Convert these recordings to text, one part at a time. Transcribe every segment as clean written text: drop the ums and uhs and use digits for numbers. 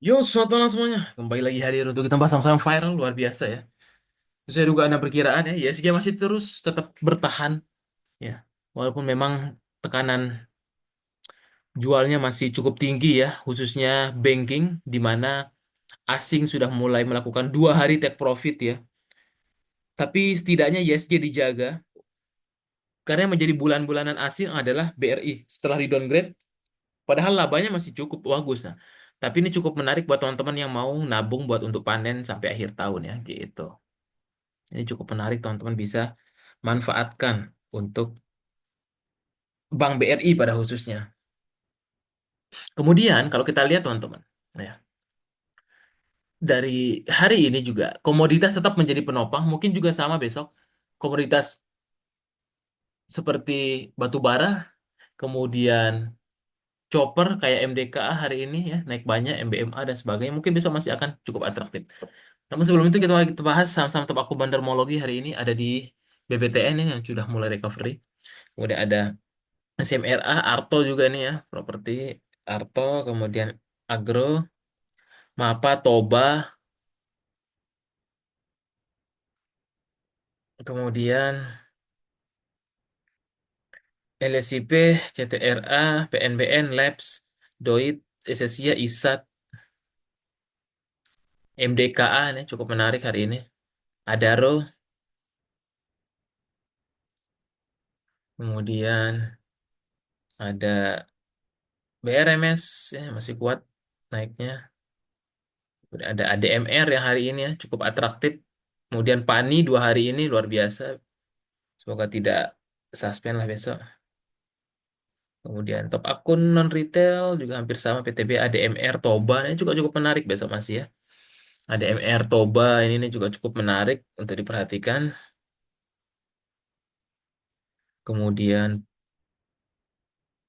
Yo, selamat malam semuanya. Kembali lagi hadir untuk kita bahas sama-sama viral luar biasa ya. Sesuai dugaan dan perkiraan ya, ISG masih terus tetap bertahan ya. Walaupun memang tekanan jualnya masih cukup tinggi ya, khususnya banking di mana asing sudah mulai melakukan 2 hari take profit ya. Tapi setidaknya ISG dijaga karena yang menjadi bulan-bulanan asing adalah BRI setelah di downgrade. Padahal labanya masih cukup bagus nah. Tapi ini cukup menarik buat teman-teman yang mau nabung buat untuk panen sampai akhir tahun ya gitu. Ini cukup menarik teman-teman bisa manfaatkan untuk Bank BRI pada khususnya. Kemudian kalau kita lihat teman-teman, ya dari hari ini juga komoditas tetap menjadi penopang, mungkin juga sama besok. Komoditas seperti batu bara, kemudian chopper kayak MDKA hari ini ya naik banyak, MBMA dan sebagainya, mungkin besok masih akan cukup atraktif. Namun sebelum itu kita bahas saham-saham top aku bandarmologi hari ini ada di BBTN ini yang sudah mulai recovery. Kemudian ada SMRA, Arto juga nih ya, properti Arto, kemudian Agro, Mapa, Toba, kemudian LSIP, CTRA, PNBN, Labs, Doit, Esesia, ISAT, MDKA nih cukup menarik hari ini. Adaro, kemudian ada BRMS ya masih kuat naiknya. Kemudian ada ADMR yang hari ini ya cukup atraktif. Kemudian PANI 2 hari ini luar biasa. Semoga tidak suspend lah besok. Kemudian top akun non retail juga hampir sama PTB ADMR Toba ini juga cukup menarik besok masih ya. ADMR Toba ini nih juga cukup menarik untuk diperhatikan. Kemudian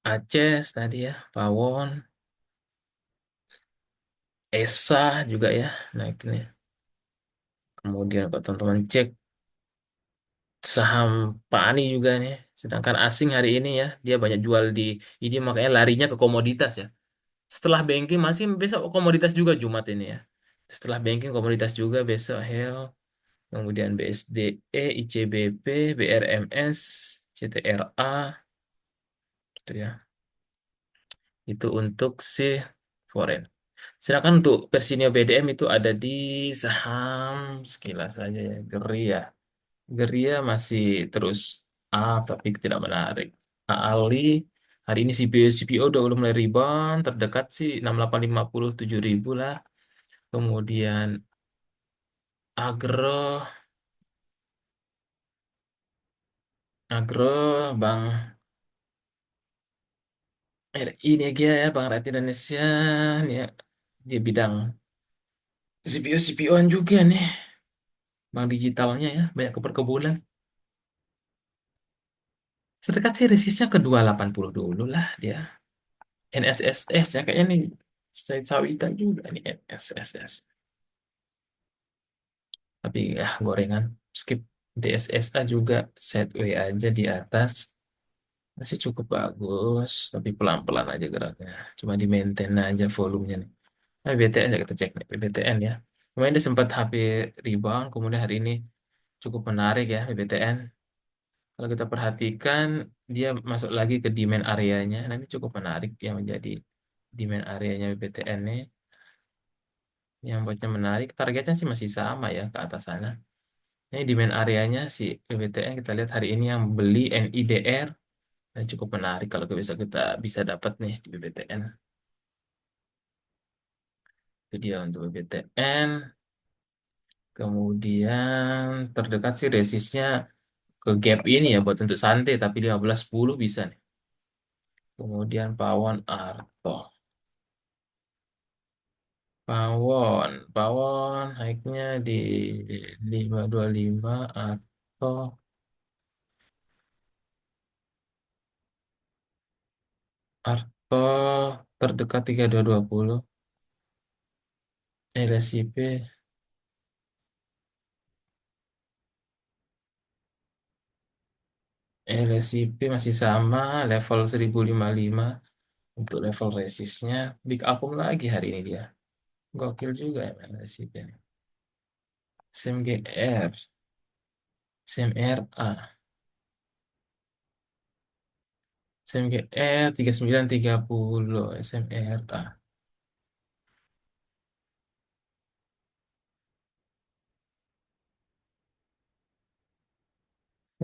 Aceh tadi ya, Pawon, Esa juga ya naik nih. Kemudian kalau teman-teman cek saham Pani juga nih. Sedangkan asing hari ini ya, dia banyak jual di ini makanya larinya ke komoditas ya. Setelah banking masih besok komoditas juga Jumat ini ya. Setelah banking komoditas juga besok Hel. Kemudian BSDE, ICBP, BRMS, CTRA, gitu ya. Itu untuk si foreign. Sedangkan untuk Persinio BDM itu ada di saham sekilas saja ya, Geria. Geria masih terus up tapi tidak menarik. Ali hari ini CPO udah mulai rebound, terdekat sih 6850 7000 lah. Kemudian Agro, Bang RI Niaga ya, Bang Rakyat Indonesia nih ya, di bidang CPO CPO-an juga nih, Bang digitalnya ya, banyak ke perkebunan. Terdekat sih resistnya ke 280 dulu lah dia. NSSS ya kayaknya nih, Said Sawita juga nih NSSS. Tapi ya gorengan, skip DSSA juga sideways aja di atas. Masih cukup bagus, tapi pelan-pelan aja geraknya. Cuma di maintain aja volumenya nih. Nah, BTN ya kita cek nih, BTN ya. Kemarin dia sempat hampir rebound, kemudian hari ini cukup menarik ya BTN. Kalau kita perhatikan, dia masuk lagi ke demand areanya. Nah, ini cukup menarik yang menjadi demand areanya BTN nih. Yang buatnya menarik, targetnya sih masih sama ya ke atas sana. Ini demand areanya si BTN kita lihat hari ini yang beli NIDR. Nah, cukup menarik kalau kita bisa dapat nih di BBTN. Itu dia untuk BBTN. Kemudian terdekat sih resistnya ke gap ini ya buat untuk santai tapi 15.10 bisa nih. Kemudian Pawon Arto. Pawon naiknya di 525 atau Arto terdekat 3220. LSIP LSIP masih sama level 1055 untuk level resistnya. Big up lagi hari ini dia. Gokil juga ya ada sih Ben. SMGR, SMRA, SMGR 3930, SMRA.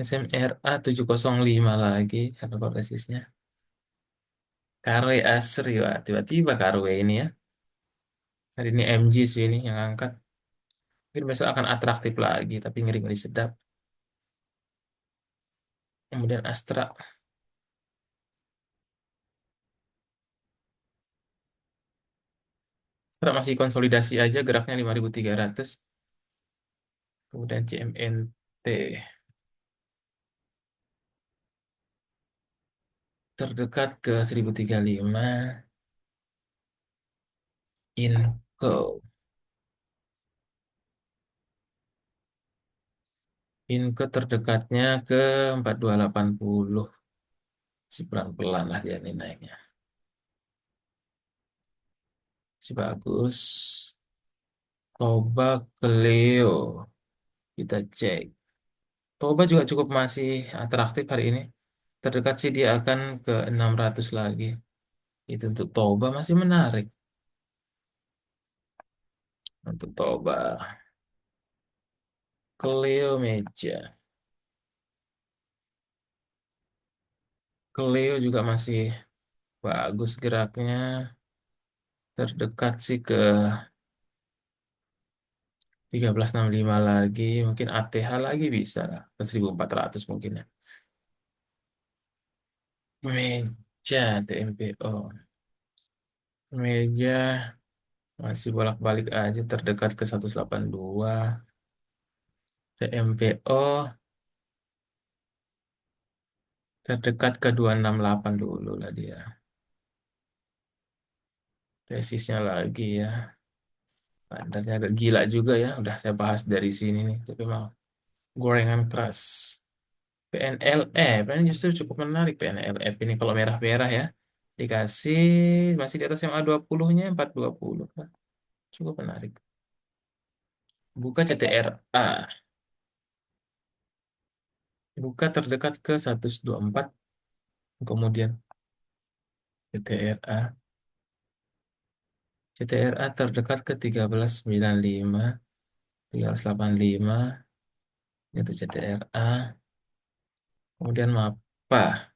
SMRA 705 lagi, apa basisnya? Karwe Asri, wah tiba-tiba Karwe ini ya. Hari ini MG sih ini yang angkat. Mungkin besok akan atraktif lagi, tapi ngeri-ngeri sedap. Kemudian Astra. Astra masih konsolidasi aja, geraknya 5.300. Kemudian CMNT terdekat ke 1035. Inco. Inco terdekatnya ke 4280. Si pelan-pelan lah dia nih naiknya. Si bagus. Toba Cleo. Kita cek. Toba juga cukup masih atraktif hari ini. Terdekat sih dia akan ke 600 lagi. Itu untuk Toba masih menarik. Untuk Toba. Cleo meja. Cleo juga masih bagus geraknya. Terdekat sih ke 1365 lagi. Mungkin ATH lagi bisa lah. Ke 1400 mungkin ya. Meja TMPO. Meja masih bolak-balik aja terdekat ke 182. TMPO terdekat ke 268 dulu lah dia. Resistnya lagi ya. Standarnya agak gila juga ya. Udah saya bahas dari sini nih. Tapi mau gorengan keras. PNLF. Ini justru cukup menarik PNLF ini kalau merah-merah ya. Dikasih masih di atas MA20-nya 420. Cukup menarik. Buka CTRA. Buka terdekat ke 124. Kemudian CTRA. CTRA terdekat ke 1395. 1385. Itu CTRA. Kemudian MAPA.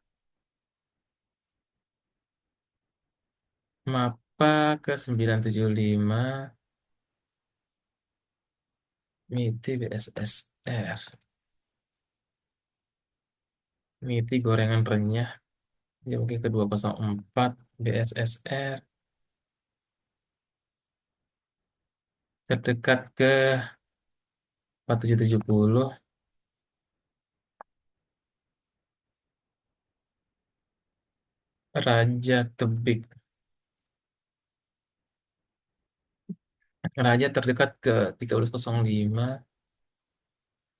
MAPA ke 975. MITI BSSR. MITI gorengan renyah. Dia mungkin ke 204. BSSR. Terdekat ke 4770. Raja Tebik. Raja terdekat ke 1305.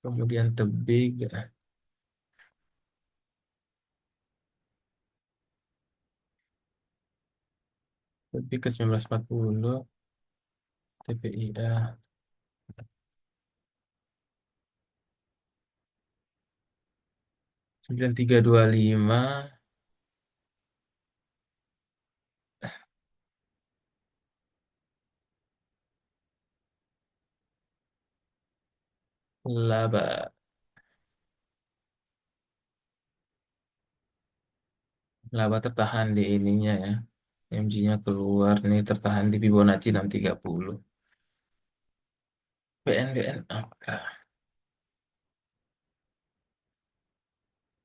Kemudian Tebik. Tebik ke 1940. TPIA. 9325. Laba. Laba tertahan di ininya ya. MG-nya keluar nih tertahan di Fibonacci 630. PNBN apa?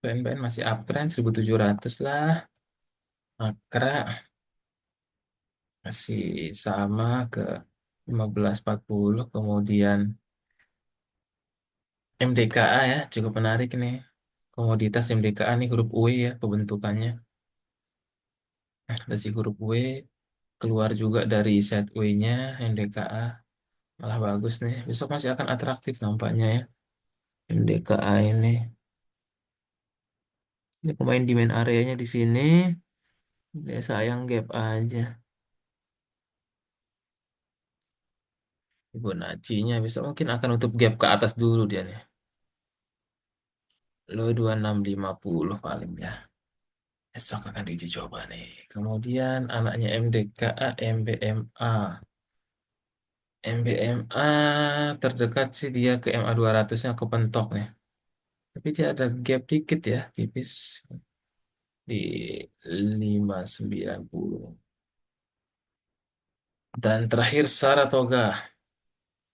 PNBN masih uptrend 1700 lah. Makra masih sama ke 1540. Kemudian MDKA ya cukup menarik nih. Komoditas MDKA nih huruf W ya pembentukannya. Dari huruf W keluar juga dari set W-nya MDKA. Malah bagus nih. Besok masih akan atraktif nampaknya ya. MDKA ini. Dia pemain di main areanya di sini. Dia sayang gap aja. Fibonacci-nya bisa mungkin akan nutup gap ke atas dulu dia nih. Lo 2650 paling ya. Besok akan diuji coba nih. Kemudian anaknya MDKA, MBMA. MBMA terdekat sih dia ke MA 200-nya kepentok nih. Tapi dia ada gap dikit ya, tipis di 590. Dan terakhir Saratoga.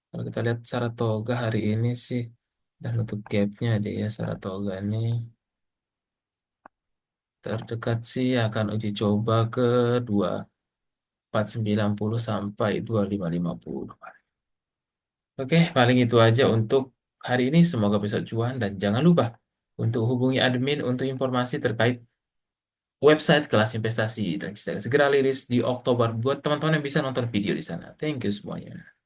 Kalau kita lihat Saratoga hari ini sih dan nutup gapnya dia ya Saratoga ini terdekat sih akan uji coba ke 2490 sampai 2550. Oke, paling itu aja untuk hari ini. Semoga bisa cuan dan jangan lupa untuk hubungi admin untuk informasi terkait website kelas investasi dan kita segera rilis di Oktober buat teman-teman yang bisa nonton video di sana. Thank you semuanya.